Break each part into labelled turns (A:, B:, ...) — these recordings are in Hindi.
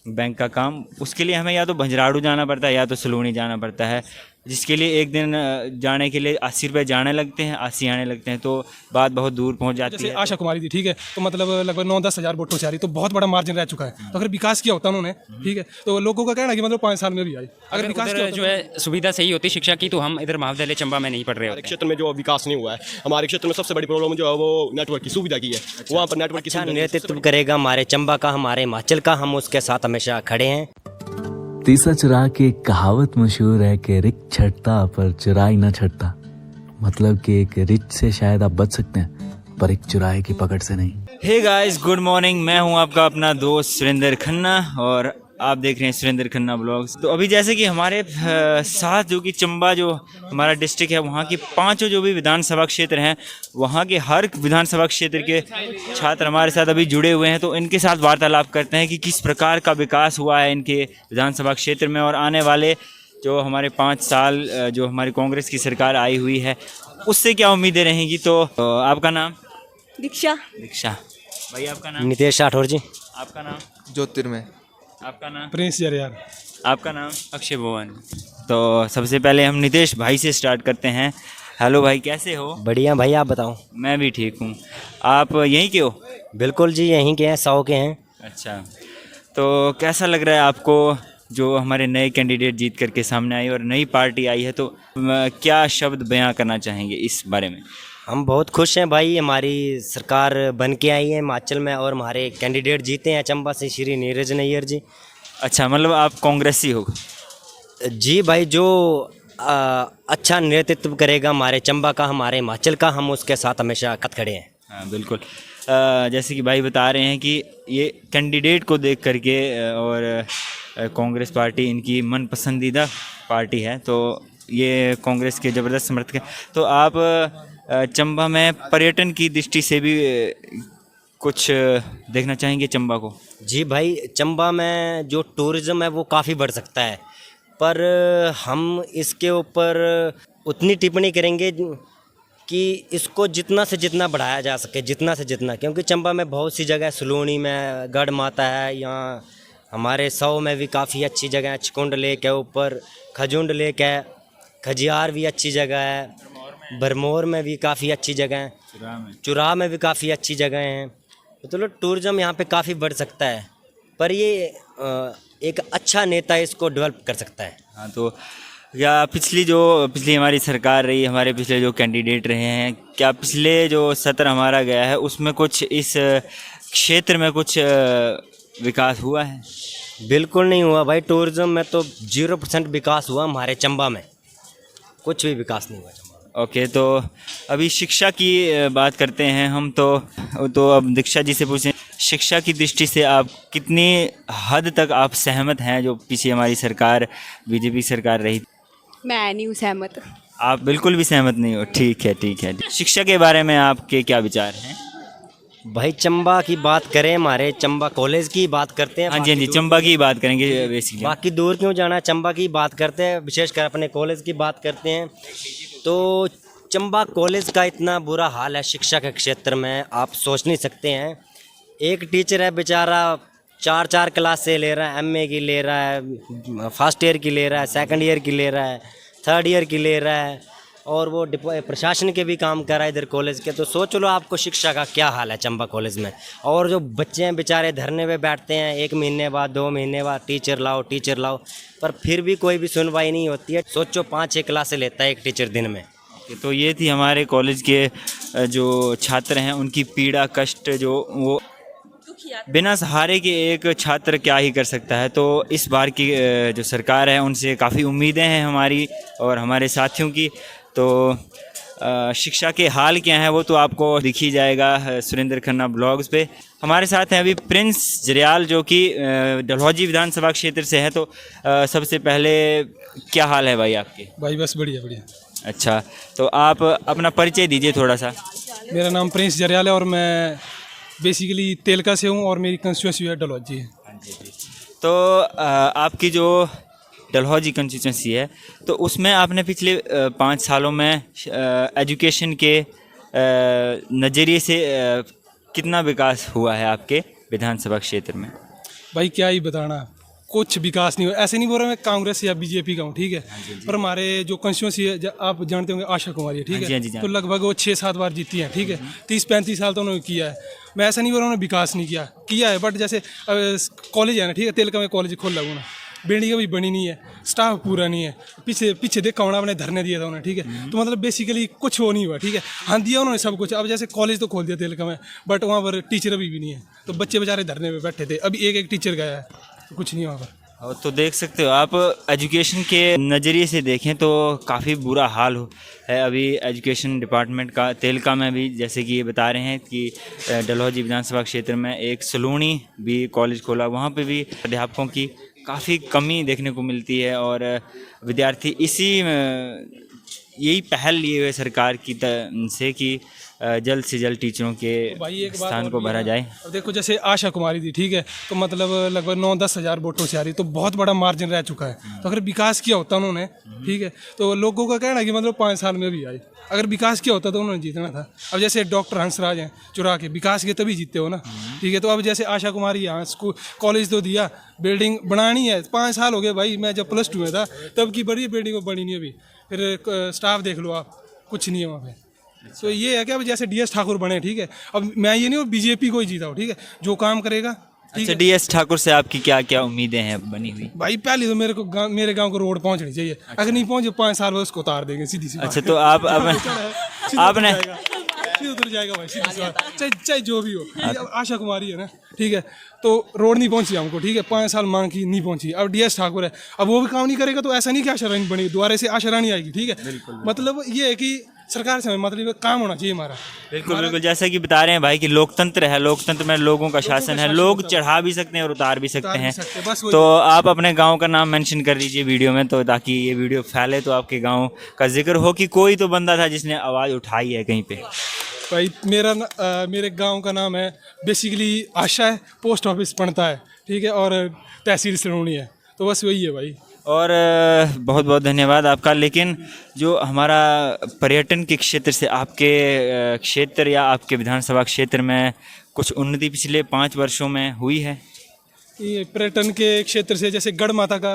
A: बैंक का काम, उसके लिए हमें या तो भंजराड़ू जाना पड़ता है या तो सलूनी जाना पड़ता है, जिसके लिए एक दिन जाने के लिए 80 रुपये जाने लगते हैं, 80 आने लगते हैं, तो बात बहुत दूर पहुंच जाती
B: जैसे
A: है।
B: आशा कुमारी थी, ठीक है, तो मतलब लगभग 9-10 हज़ार वोटों से आ रही, तो बहुत बड़ा मार्जिन रह चुका है। तो अगर विकास किया होता उन्होंने, ठीक है, तो लोगों का कहना है कि मतलब 5 साल में भी आई, अगर विकास किया
C: उधर
B: होता
C: जो है सुविधा सही होती शिक्षा की, तो हम इधर महाविद्यालय चंबा में नहीं पढ़ रहे
D: हमारे
C: होते हैं।
D: क्षेत्र में जो विकास नहीं हुआ है, हमारे क्षेत्र में सबसे बड़ी प्रॉब्लम जो है वो नेटवर्क की सुविधा की है। वहाँ पर नेटवर्क की
E: अच्छा
D: सुविधा नहीं है।
E: नेतृत्व करेगा हमारे चंबा का, हमारे हिमाचल का, हम उसके साथ हमेशा खड़े हैं।
F: तीसा चुरा की एक कहावत मशहूर है कि रिच छटता पर चुराई ना छटता। मतलब कि एक रिच से शायद आप बच सकते हैं पर एक चुराए की पकड़ से नहीं।
A: Hey guys, good morning. मैं हूं आपका अपना दोस्त सुरेंद्र खन्ना और आप देख रहे हैं सुरेंद्र खन्ना ब्लॉग्स। तो अभी जैसे कि हमारे साथ जो कि चंबा जो हमारा डिस्ट्रिक्ट है, वहाँ की 5 जो भी विधानसभा क्षेत्र हैं, वहाँ के हर विधानसभा क्षेत्र के छात्र हमारे साथ अभी जुड़े हुए हैं। तो इनके साथ वार्तालाप करते हैं कि किस प्रकार का विकास हुआ है इनके विधानसभा क्षेत्र में, और आने वाले जो हमारे 5 साल जो हमारी कांग्रेस की सरकार आई हुई है उससे क्या उम्मीदें रहेंगी। तो आपका नाम?
G: दीक्षा।
A: दीक्षा भाई। आपका नाम?
E: नितेश राठौर जी।
A: आपका नाम?
H: ज्योतिर्मय।
A: आपका नाम?
B: प्रिंस जरियार।
A: आपका नाम?
C: अक्षय भवन।
A: तो सबसे पहले हम नितेश भाई से स्टार्ट करते हैं। हेलो भाई, कैसे हो?
E: बढ़िया भाई, आप बताओ।
A: मैं भी ठीक हूँ। आप यहीं के हो?
E: बिल्कुल जी, यहीं के हैं, 100 के हैं।
A: अच्छा, तो कैसा लग रहा है आपको जो हमारे नए कैंडिडेट जीत करके सामने आई और नई पार्टी आई है, तो क्या शब्द बयां करना चाहेंगे इस बारे में?
E: हम बहुत खुश हैं भाई, हमारी सरकार बन के आई है हिमाचल में और हमारे कैंडिडेट जीते हैं चंबा से, श्री नीरज नैयर जी।
A: अच्छा, मतलब आप कांग्रेसी हो?
E: जी भाई, जो अच्छा नेतृत्व करेगा हमारे चंबा का, हमारे हिमाचल का, हम उसके साथ हमेशा खड़े हैं।
A: हाँ बिल्कुल। जैसे कि भाई बता रहे हैं कि ये कैंडिडेट को देख करके और कांग्रेस पार्टी इनकी मन पसंदीदा पार्टी है, तो ये कांग्रेस के ज़बरदस्त समर्थक हैं। तो आप चंबा में पर्यटन की दृष्टि से भी कुछ देखना चाहेंगे चंबा को?
E: जी भाई, चंबा में जो टूरिज़्म है वो काफ़ी बढ़ सकता है, पर हम इसके ऊपर उतनी टिप्पणी करेंगे कि इसको जितना से जितना बढ़ाया जा सके, जितना से जितना, क्योंकि चंबा में बहुत सी जगह, सलूनी में गढ़ माता है, यहाँ हमारे 100 में भी काफ़ी अच्छी जगह है, चिकुंड लेक है, ऊपर खजुंड लेक है, खजियार भी अच्छी जगह है, भरमौर में भी काफ़ी अच्छी जगह है, चुराह में भी काफ़ी अच्छी जगह हैं। तो लोग टूरिज़्म यहाँ पे काफ़ी बढ़ सकता है, पर ये एक अच्छा नेता इसको डेवलप कर सकता है।
A: हाँ, तो क्या पिछली हमारी सरकार रही, हमारे पिछले जो कैंडिडेट रहे हैं, क्या पिछले जो सत्र हमारा गया है उसमें कुछ इस क्षेत्र में कुछ विकास हुआ है?
E: बिल्कुल नहीं हुआ भाई, टूरिज़्म में तो 0% विकास हुआ, हमारे चंबा में कुछ भी विकास नहीं हुआ चंबा में।
A: ओके, तो अभी शिक्षा की बात करते हैं हम। तो अब दीक्षा जी से पूछें, शिक्षा की दृष्टि से आप कितनी हद तक आप सहमत हैं जो पीछे हमारी सरकार बीजेपी सरकार रही?
G: मैं नहीं हूँ सहमत।
A: आप बिल्कुल भी सहमत नहीं हो? ठीक है, ठीक है। शिक्षा के बारे में आपके क्या विचार हैं?
E: भाई चंबा की बात करें, हमारे चंबा कॉलेज की बात करते हैं।
A: हाँ जी, हाँ जी, चंबा की बात करेंगे बेसिकली।
E: बाकी दूर क्यों जाना, चंबा की बात करते हैं, विशेषकर अपने कॉलेज की बात करते हैं। तो चंबा कॉलेज का इतना बुरा हाल है शिक्षा के क्षेत्र में, आप सोच नहीं सकते हैं। एक टीचर है बेचारा, 4 क्लास से ले रहा है, MA की ले रहा है, फर्स्ट ईयर की ले रहा है, सेकंड ईयर की ले रहा है, थर्ड ईयर की ले रहा है, और वो प्रशासन के भी काम कर रहा है इधर कॉलेज के। तो सोच लो आपको शिक्षा का क्या हाल है चंबा कॉलेज में। और जो बच्चे हैं बेचारे धरने पे बैठते हैं, 1 महीने बाद, 2 महीने बाद, टीचर लाओ टीचर लाओ, पर फिर भी कोई भी सुनवाई नहीं होती है। सोचो 5-6 क्लासें लेता है एक टीचर दिन में।
A: तो ये थी हमारे कॉलेज के जो छात्र हैं उनकी पीड़ा कष्ट, जो वो बिना सहारे के एक छात्र क्या ही कर सकता है। तो इस बार की जो सरकार है उनसे काफ़ी उम्मीदें हैं हमारी और हमारे साथियों की। तो शिक्षा के हाल क्या है वो तो आपको दिख ही जाएगा सुरेंद्र खन्ना ब्लॉग्स पे। हमारे साथ हैं अभी प्रिंस जरियाल जो कि डलहौजी विधानसभा क्षेत्र से है। तो सबसे पहले क्या हाल है भाई आपके?
B: भाई बस बढ़िया बढ़िया।
A: अच्छा, तो आप अपना परिचय दीजिए थोड़ा सा।
B: मेरा नाम प्रिंस जरियाल है और मैं बेसिकली तेलका से हूँ और मेरी कंस्टिट्यूंसी है डलहौजी।
A: हाँ जी जी। तो आपकी जो डलहौजी कंस्टिट्यूंसी है तो उसमें आपने पिछले 5 सालों में एजुकेशन के नज़रिए से कितना विकास हुआ है आपके विधानसभा क्षेत्र में?
B: भाई क्या ही बताना, कुछ विकास नहीं हो। ऐसे नहीं बोल रहा मैं कांग्रेस या बीजेपी का हूँ, ठीक है, पर हमारे जो कंस्टिट्यूंसी है आप जानते होंगे आशा कुमारी है, ठीक
A: हाँ जी, हाँ जी,
B: है,
A: हाँ।
B: तो लगभग वो 6-7 बार जीती है, ठीक है, 30-35 साल तो उन्होंने किया है। मैं ऐसा नहीं बोल रहा उन्होंने विकास नहीं किया है, बट जैसे कॉलेज है ना, ठीक है, तेल का मैं कॉलेज खोल लगूँ ना, बिल्डिंग अभी बनी नहीं है, स्टाफ पूरा नहीं है, पीछे देखा होना आपने धरने दिया था उन्हें, ठीक है, तो मतलब बेसिकली कुछ वो नहीं हुआ, ठीक है। हाँ दिया उन्होंने सब कुछ, अब जैसे कॉलेज तो खोल दिया तेल का में, बट वहाँ पर टीचर अभी भी नहीं है, तो बच्चे बेचारे धरने में बैठे थे, अभी एक टीचर गया है, तो कुछ नहीं वहाँ पर।
A: और तो देख सकते हो आप, एजुकेशन के नज़रिए से देखें तो काफ़ी बुरा हाल है अभी एजुकेशन डिपार्टमेंट का। तेलका में भी जैसे कि ये बता रहे हैं कि डलहौजी विधानसभा क्षेत्र में एक सलूनी भी कॉलेज खोला, वहाँ पे भी अध्यापकों की काफ़ी कमी देखने को मिलती है और विद्यार्थी यही पहल लिए हुए सरकार की से कि जल्द से जल्द टीचरों के
B: भाई एक बात
A: स्थान
B: और
A: को
B: भी
A: भरा
B: है।
A: जाए।
B: अब देखो जैसे आशा कुमारी थी, ठीक है, तो मतलब लगभग 9-10 हज़ार वोटों से आ रही, तो बहुत बड़ा मार्जिन रह चुका है। तो अगर विकास किया होता उन्होंने, ठीक है, तो लोगों का कहना है कि मतलब 5 साल में भी आई, अगर विकास किया होता तो उन्होंने जीतना था। अब जैसे डॉक्टर हंसराज हैं चुरा के, विकास किए तभी जीतते हो ना, ठीक है। तो अब जैसे आशा कुमारी यहाँ स्कूल कॉलेज तो दिया, बिल्डिंग बनानी है, 5 साल हो गए भाई, मैं जब +2 में था तब की बड़ी बिल्डिंग बनी नहीं अभी, फिर स्टाफ देख लो आप, कुछ नहीं है वहाँ पे। तो ये है कि अब जैसे DS ठाकुर बने, ठीक है, अब मैं ये नहीं हूँ बीजेपी को ही जीता हूँ, ठीक है, जो काम करेगा, ठीक
A: अच्छा,
B: है।
A: DS ठाकुर से आपकी क्या क्या उम्मीदें हैं बनी हुई?
B: भाई पहले तो मेरे गांव को रोड पहुंचनी चाहिए, अगर नहीं पहुंचे 5 साल बाद उसको उतार देंगे, सीधी सी बात।
A: अच्छा, तो आप अब आपने
B: सीधे उतर जाएगा भाई, सीधी सी बात, चाहे जो भी हो। अब आशा कुमारी है ना, ठीक है, तो रोड नहीं पहुंची हमको, ठीक है, 5 साल मांग की नहीं पहुंची। अब DS ठाकुर है, अब वो भी काम नहीं करेगा तो ऐसा नहीं कि आशा रानी बनेगी, दोबारा से आशा रानी आएगी, ठीक है। मतलब ये है कि सरकार से मतलब काम होना चाहिए हमारा।
A: बिल्कुल बिल्कुल, जैसा कि बता रहे हैं भाई कि लोकतंत्र है, लोकतंत्र में लोगों का शासन है, लोग चढ़ा भी सकते हैं और उतार भी सकते हैं।
B: बस वही।
A: तो आप अपने गांव का नाम मेंशन कर दीजिए वीडियो में, तो ताकि ये वीडियो फैले तो आपके गांव का जिक्र हो कि कोई तो बंदा था जिसने आवाज़ उठाई है कहीं पे।
B: भाई मेरे गांव का नाम है बेसिकली आशा है, पोस्ट ऑफिस पड़ता है, ठीक है, और तहसील सलोनी है, तो बस वही है भाई।
A: और बहुत बहुत धन्यवाद आपका। लेकिन जो हमारा पर्यटन के क्षेत्र से आपके क्षेत्र या आपके विधानसभा क्षेत्र में कुछ उन्नति पिछले 5 वर्षों में हुई है?
B: ये पर्यटन के क्षेत्र से जैसे गढ़ माता का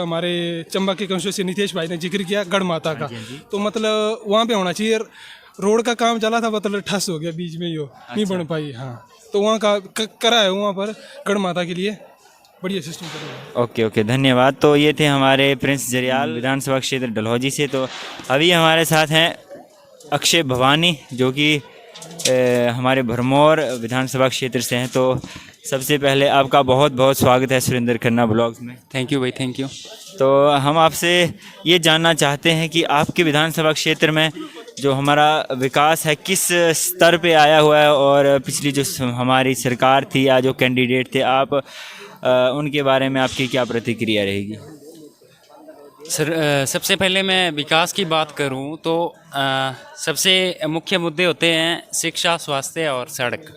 B: हमारे चंबा के कंस्टिट्यूंसी नितेश भाई ने जिक्र किया गढ़ माता का, तो मतलब वहाँ पे होना चाहिए। रोड का काम चला था, मतलब ठस हो गया बीच में ही, हो नहीं बन पाई। हाँ, तो वहाँ का करा है वहाँ पर गढ़ माता के लिए बढ़िया सिस्टम करा है।
A: ओके ओके, धन्यवाद। तो ये थे हमारे प्रिंस जरियाल विधानसभा क्षेत्र डलहौजी से। तो अभी हमारे साथ हैं अक्षय भवानी जो कि हमारे भरमौर विधानसभा क्षेत्र से हैं। तो सबसे पहले आपका बहुत बहुत स्वागत है सुरेंद्र खन्ना ब्लॉग्स में।
C: थैंक यू भाई, थैंक यू।
A: तो हम आपसे ये जानना चाहते हैं कि आपके विधानसभा क्षेत्र में जो हमारा विकास है किस स्तर पे आया हुआ है, और पिछली जो हमारी सरकार थी या जो कैंडिडेट थे आप उनके बारे में आपकी क्या प्रतिक्रिया रहेगी?
C: सर, सबसे पहले मैं विकास की बात करूं तो सबसे मुख्य मुद्दे होते हैं शिक्षा, स्वास्थ्य और सड़क।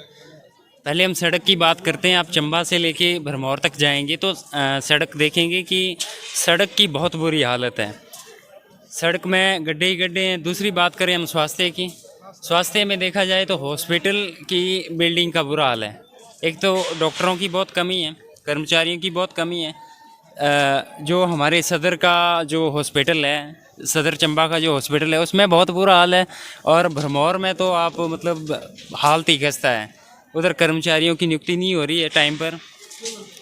C: पहले हम सड़क की बात करते हैं। आप चंबा से लेके भरमौर तक जाएंगे तो सड़क देखेंगे कि सड़क की बहुत बुरी हालत है, सड़क में गड्ढे ही गड्ढे हैं। दूसरी बात करें हम स्वास्थ्य की, स्वास्थ्य में देखा जाए तो हॉस्पिटल की बिल्डिंग का बुरा हाल है। एक तो डॉक्टरों की बहुत कमी है, कर्मचारियों की बहुत कमी है। जो हमारे सदर का जो हॉस्पिटल है, सदर चंबा का जो हॉस्पिटल है, उसमें बहुत बुरा हाल है। और भरमौर में तो आप मतलब हालत ही खस्ता है, उधर कर्मचारियों की नियुक्ति नहीं हो रही है टाइम पर,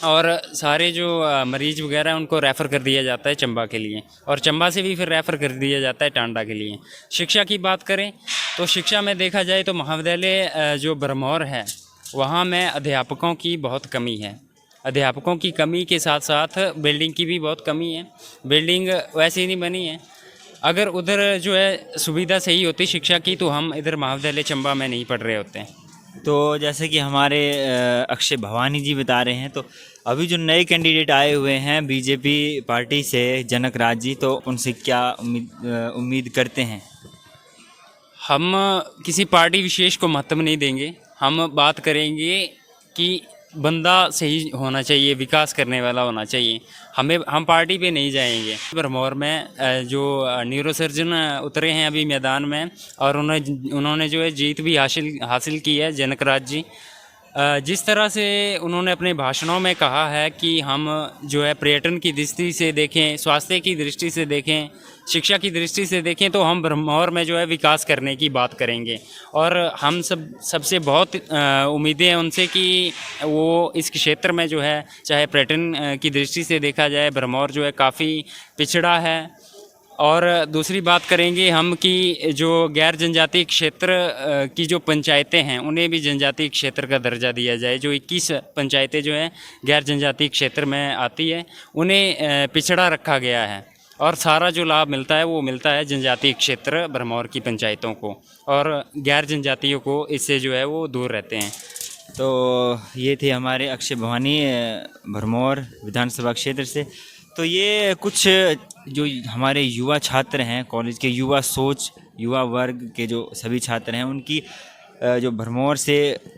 C: और सारे जो मरीज वगैरह हैं उनको रेफ़र कर दिया जाता है चंबा के लिए, और चंबा से भी फिर रेफ़र कर दिया जाता है टांडा के लिए। शिक्षा की बात करें तो शिक्षा में देखा जाए तो महाविद्यालय जो भरमौर है वहाँ में अध्यापकों की बहुत कमी है। अध्यापकों की कमी के साथ साथ बिल्डिंग की भी बहुत कमी है, बिल्डिंग वैसे ही नहीं बनी है। अगर उधर जो है सुविधा सही होती शिक्षा की तो हम इधर महाविद्यालय चंबा में नहीं पढ़ रहे होते हैं।
A: तो जैसे कि हमारे अक्षय भवानी जी बता रहे हैं, तो अभी जो नए कैंडिडेट आए हुए हैं बीजेपी पार्टी से जनक राज जी, तो उनसे क्या उम्मीद करते हैं?
C: हम किसी पार्टी विशेष को महत्व नहीं देंगे, हम बात करेंगे कि बंदा सही होना चाहिए, विकास करने वाला होना चाहिए। हम पार्टी पे नहीं जाएंगे। भरमौर में जो न्यूरोसर्जन उतरे हैं अभी मैदान में, और उन्होंने जो है जीत भी हासिल की है जनक राज जी। जिस तरह से उन्होंने अपने भाषणों में कहा है कि हम जो है पर्यटन की दृष्टि से देखें, स्वास्थ्य की दृष्टि से देखें, शिक्षा की दृष्टि से देखें, तो हम ब्रह्मौर में जो है विकास करने की बात करेंगे। और हम सबसे बहुत उम्मीदें हैं उनसे कि वो इस क्षेत्र में जो है, चाहे पर्यटन की दृष्टि से देखा जाए, ब्रह्मौर जो है काफ़ी पिछड़ा है। और दूसरी बात करेंगे हम कि जो गैर जनजातीय क्षेत्र की जो पंचायतें हैं उन्हें भी जनजातीय क्षेत्र का दर्जा दिया जाए। जो 21 पंचायतें जो हैं गैर जनजातीय क्षेत्र में आती है, उन्हें पिछड़ा रखा गया है और सारा जो लाभ मिलता है वो मिलता है जनजातीय क्षेत्र ब्रह्मौर की पंचायतों को, और गैर जनजातियों को इससे जो है वो दूर रहते हैं।
A: तो ये थे हमारे अक्षय भवानी भरमौर विधानसभा क्षेत्र से। तो ये कुछ जो हमारे युवा छात्र हैं, कॉलेज के युवा सोच, युवा वर्ग के जो सभी छात्र हैं, उनकी जो भरमौर से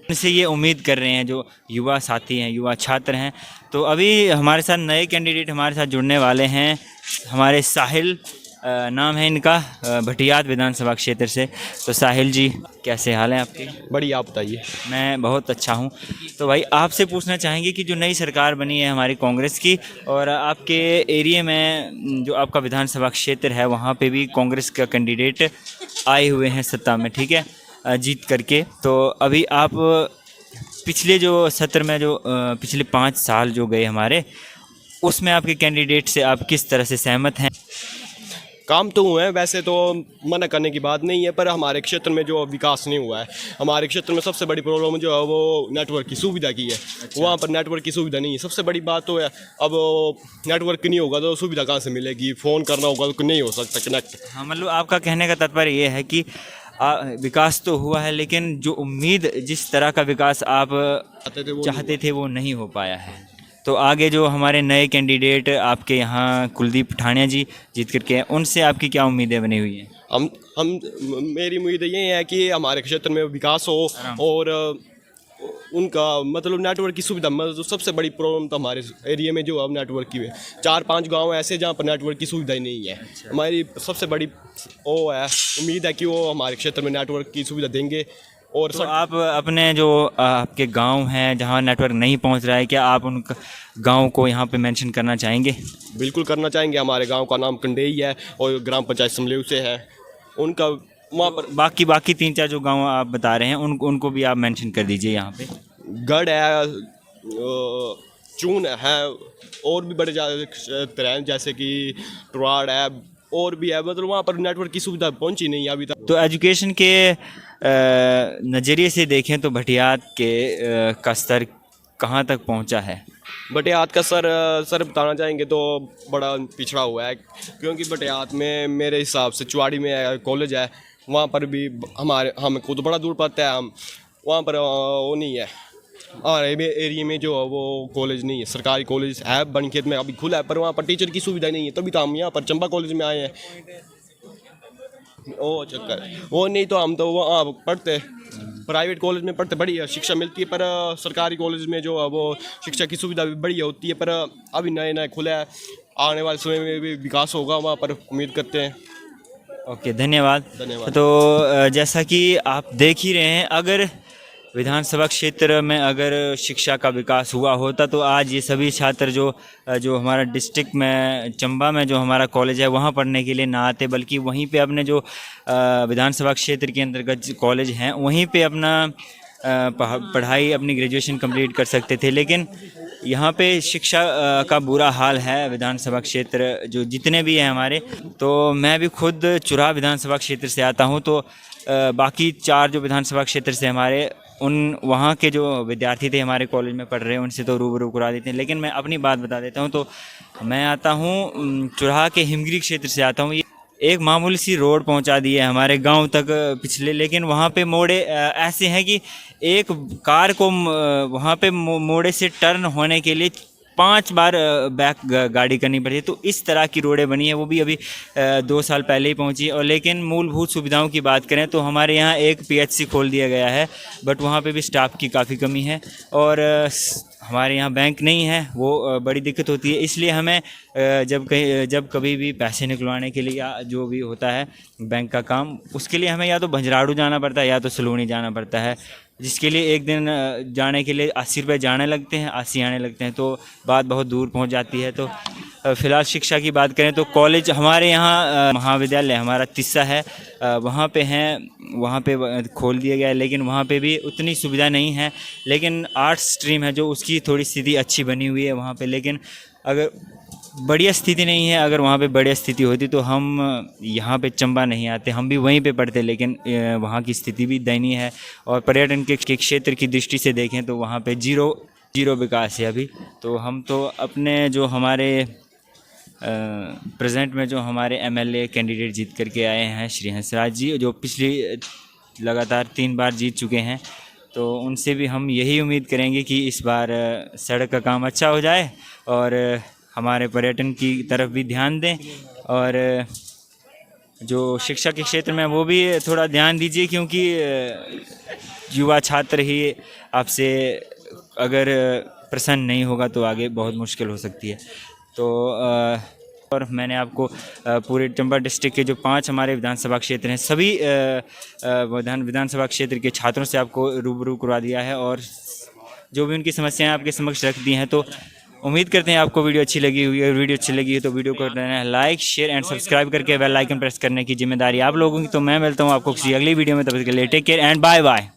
A: उनसे ये उम्मीद कर रहे हैं, जो युवा साथी हैं, युवा छात्र हैं। तो अभी हमारे साथ नए कैंडिडेट हमारे साथ जुड़ने वाले हैं, हमारे साहिल नाम है इनका, भटियात विधानसभा क्षेत्र से। तो साहिल जी, कैसे हाल हैं आपके?
D: बढ़िया, आप बताइए।
A: मैं बहुत अच्छा हूं। तो भाई आपसे पूछना चाहेंगे कि जो नई सरकार बनी है हमारी कांग्रेस की, और आपके एरिया में जो आपका विधानसभा क्षेत्र है वहां पे भी कांग्रेस का कैंडिडेट आए हुए हैं सत्ता में, ठीक है, जीत करके। तो अभी आप पिछले जो सत्र में जो पिछले 5 साल जो गए हमारे, उसमें आपके कैंडिडेट से आप किस तरह से सहमत हैं?
D: काम तो हुए हैं, वैसे तो मना करने की बात नहीं है, पर हमारे क्षेत्र में जो विकास नहीं हुआ है। हमारे क्षेत्र में सबसे बड़ी प्रॉब्लम जो है वो नेटवर्क की सुविधा की है। वहाँ पर नेटवर्क की सुविधा नहीं है, सबसे बड़ी बात तो है। अब नेटवर्क नहीं होगा तो सुविधा कहाँ से मिलेगी? फ़ोन करना होगा तो नहीं हो सकता कनेक्ट।
A: हाँ, मतलब आपका कहने का तात्पर्य ये है कि विकास तो हुआ है, लेकिन जो उम्मीद, जिस तरह का विकास आप चाहते थे वो नहीं हो पाया है। तो आगे जो हमारे नए कैंडिडेट आपके यहाँ कुलदीप ठानिया जी जीत करके हैं, उनसे आपकी क्या उम्मीदें बनी हुई हैं?
D: हम मेरी उम्मीद ये है कि हमारे क्षेत्र में विकास हो, और उनका मतलब नेटवर्क की सुविधा, मतलब सबसे बड़ी प्रॉब्लम तो हमारे एरिया में जो अब नेटवर्क की है। 4-5 गांव ऐसे जहां पर नेटवर्क की सुविधा ही नहीं है। हमारी सबसे बड़ी वो है, उम्मीद है कि वो हमारे क्षेत्र में नेटवर्क की सुविधा देंगे। और
A: तो आप अपने जो आपके गांव हैं जहां नेटवर्क नहीं पहुंच रहा है, क्या आप उन गांव को यहां पे मेंशन करना चाहेंगे?
D: बिल्कुल करना चाहेंगे। हमारे गांव का नाम कंडेई है और ग्राम पंचायत समलेव से है। उनका वहाँ पर
A: बाकी 3-4 जो गांव आप बता रहे हैं उनको भी आप मेंशन कर दीजिए यहाँ पे।
D: गढ़ है, चून है, और भी बड़े क्षेत्र हैं जैसे कि टुराड़ है, और भी है। मतलब वहाँ पर नेटवर्क की सुविधा पहुँची नहीं है अभी तक।
A: तो एजुकेशन के नज़रिए से देखें तो भटियात के का स्तर कहाँ तक पहुँचा है?
D: भटियात का सर बताना चाहेंगे तो बड़ा पिछड़ा हुआ है, क्योंकि भटियात में मेरे हिसाब से चुवाड़ी में कॉलेज है, वहाँ पर भी हमको तो बड़ा दूर पड़ता है। हम वहाँ पर वो नहीं है, हमारे एरिया में जो है वो कॉलेज नहीं है। सरकारी कॉलेज है बनखेत में अभी खुला है, पर वहाँ पर टीचर की सुविधा नहीं है, तभी तो हम यहाँ पर चंबा कॉलेज में आए हैं। ओ चक्कर वो नहीं तो हम तो वहाँ पढ़ते, प्राइवेट कॉलेज में पढ़ते, बढ़िया शिक्षा मिलती है, पर सरकारी कॉलेज में जो है वो शिक्षा की सुविधा भी बढ़िया होती है। पर अभी नए खुला है, आने वाले समय में भी विकास होगा, वहाँ पर उम्मीद करते हैं।
A: ओके, धन्यवाद। तो जैसा कि आप देख ही रहे हैं, अगर विधानसभा क्षेत्र में अगर शिक्षा का विकास हुआ होता तो आज ये सभी छात्र जो हमारा डिस्ट्रिक्ट में चंबा में जो हमारा कॉलेज है वहाँ पढ़ने के लिए ना आते, बल्कि वहीं पे अपने जो विधानसभा क्षेत्र के अंतर्गत कॉलेज हैं वहीं पे अपना पढ़ाई, अपनी ग्रेजुएशन कंप्लीट कर सकते थे। लेकिन यहाँ पे शिक्षा का बुरा हाल है। विधानसभा क्षेत्र जो जितने भी हैं हमारे, तो मैं भी खुद चुराह विधानसभा क्षेत्र से आता हूँ, तो बाकी 4 जो विधानसभा क्षेत्र से हमारे, उन वहाँ के जो विद्यार्थी थे हमारे कॉलेज में पढ़ रहे हैं, उनसे तो रूबरू करा देते हैं। लेकिन मैं अपनी बात बता देता हूँ। तो मैं आता हूँ चुराह के हिमगिरी क्षेत्र से आता हूँ। एक मामूली सी रोड पहुंचा दी है हमारे गांव तक पिछले, लेकिन वहाँ पे मोड़े ऐसे हैं कि एक कार को वहाँ पे मोड़े से टर्न होने के लिए 5 बार बैक गाड़ी करनी पड़ती है। तो इस तरह की रोडें बनी है, वो भी अभी 2 साल पहले ही पहुंची। और लेकिन मूलभूत सुविधाओं की बात करें तो हमारे यहाँ एक PHC खोल दिया गया है, बट वहाँ पे भी स्टाफ की काफ़ी कमी है। और हमारे यहाँ बैंक नहीं है, वो बड़ी दिक्कत होती है। इसलिए हमें जब कभी भी पैसे निकलवाने के लिए या जो भी होता है बैंक का काम, उसके लिए हमें या तो भंजराड़ू जाना पड़ता है या तो सलूनी जाना पड़ता है, जिसके लिए एक दिन जाने के लिए 80 रुपये जाने लगते हैं, 80 आने लगते हैं, तो बात बहुत दूर पहुंच जाती है। तो फ़िलहाल शिक्षा की बात करें तो कॉलेज हमारे यहाँ महाविद्यालय हमारा तिस्सा है, वहाँ पे हैं, वहाँ पे खोल दिया गया है, लेकिन वहाँ पे भी उतनी सुविधा नहीं है। लेकिन आर्ट्स स्ट्रीम है जो उसकी थोड़ी स्थिति अच्छी बनी हुई है वहाँ पे, लेकिन अगर बढ़िया स्थिति नहीं है, अगर वहाँ पे बढ़िया स्थिति होती तो हम यहाँ पे चंबा नहीं आते, हम भी वहीं पे पढ़ते, लेकिन वहाँ की स्थिति भी दयनीय है। और पर्यटन के क्षेत्र की दृष्टि से देखें तो वहाँ पे जीरो विकास है अभी। तो हम तो अपने जो हमारे प्रेजेंट में जो हमारे एमएलए कैंडिडेट जीत करके आए हैं श्री हंसराज जी, जो पिछली लगातार 3 बार जीत चुके हैं, तो उनसे भी हम यही उम्मीद करेंगे कि इस बार सड़क का काम अच्छा हो जाए और हमारे पर्यटन की तरफ भी ध्यान दें, और जो शिक्षा के क्षेत्र में वो भी थोड़ा ध्यान दीजिए, क्योंकि युवा छात्र ही आपसे अगर प्रसन्न नहीं होगा तो आगे बहुत मुश्किल हो सकती है। तो और मैंने आपको पूरे चंबा डिस्ट्रिक्ट के जो 5 हमारे विधानसभा क्षेत्र हैं, सभी विधानसभा क्षेत्र के छात्रों से आपको रूबरू करवा दिया है और जो भी उनकी समस्याएं आपके समक्ष रख दी हैं। तो उम्मीद करते हैं आपको वीडियो अच्छी लगी हुई है। वीडियो अच्छी लगी है तो वीडियो को करना है लाइक, शेयर एंड सब्सक्राइब करके बेल आइकन प्रेस करने की जिम्मेदारी आप लोगों की। तो मैं मिलता हूँ आपको किसी अगली वीडियो में, तब तक के लिए take care and bye bye.